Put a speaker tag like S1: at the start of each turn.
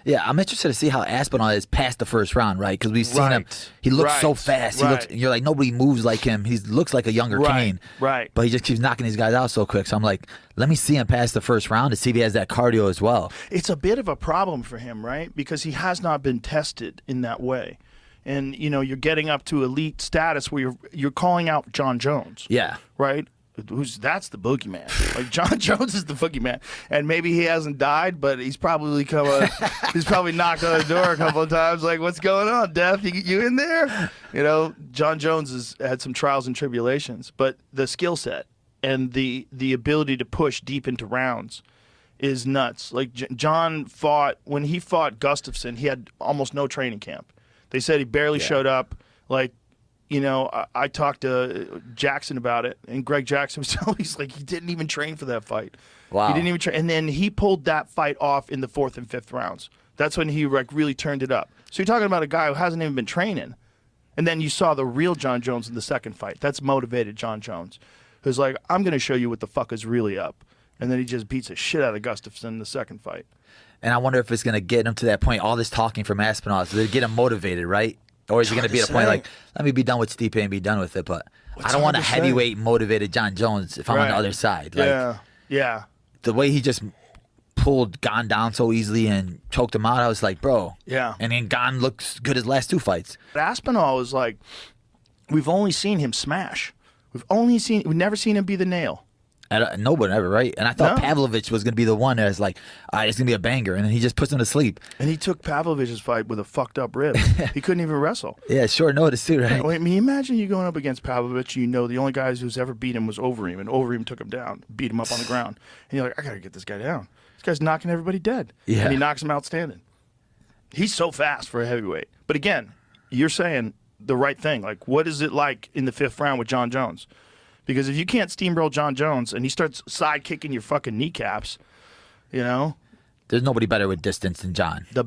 S1: Yeah, I'm interested to see how Aspinall is past the first round, right? Because we've seen him. He looks so fast. He looks. You're like, nobody moves like him. He looks like a younger Kane.
S2: Right.
S1: But he just keeps knocking these guys out so quick. So I'm like, let me see him past the first round to see if he has that cardio as well.
S2: It's a bit of a problem for him, right? Because he has not been tested in that way. And, you're getting up to elite status where you're calling out John Jones.
S1: Yeah.
S2: Right? That's the boogeyman. Like, John Jones is the boogeyman. And maybe he hasn't died, but he's probably he's probably knocked on the door a couple of times like, what's going on, Death? You in there? John Jones has had some trials and tribulations, but the skill set and the ability to push deep into rounds is nuts. Like, John when he fought Gustafsson, he had almost no training camp. They said he barely showed up. Like, I talked to Jackson about it, and Greg Jackson was telling me, he's like, he didn't even train for that fight.
S1: Wow.
S2: He didn't even train. And then he pulled that fight off in the 4th and 5th rounds. That's when he really turned it up. So you're talking about a guy who hasn't even been training. And then you saw the real John Jones in the second fight. That's motivated John Jones, who's like, I'm going to show you what the fuck is really up. And then he just beats the shit out of Gustafsson in the second fight.
S1: And I wonder if it's going to get him to that point, all this talking from Aspinall, so they get him motivated, right? Or is he going to be at a point like, let me be done with Stipe and be done with it? But I don't want a heavyweight motivated John Jones if I'm on the other side. Like,
S2: yeah.
S1: The way he just pulled Gon down so easily and choked him out, I was like, bro.
S2: Yeah.
S1: And then Gon looks good his last 2 fights.
S2: Aspinall is like, we've only seen him smash. We've never seen him be the nail.
S1: Nobody ever, right? And I thought Pavlovich was going to be the one that's like, all right, it's going to be a banger. And then he just puts him to sleep.
S2: And he took Pavlovich's fight with a fucked up rib. He couldn't even wrestle.
S1: Yeah, short notice too, right?
S2: I mean, imagine you going up against Pavlovich, the only guys who's ever beat him was Overeem, and Overeem took him down, beat him up on the ground. And you're like, I got to get this guy down. This guy's knocking everybody dead.
S1: Yeah.
S2: And he knocks him out standing. He's so fast for a heavyweight. But again, you're saying the right thing. Like, what is it like in the 5th round with John Jones? Because if you can't steamroll John Jones and he starts side kicking your fucking kneecaps,
S1: there's nobody better with distance than John.
S2: The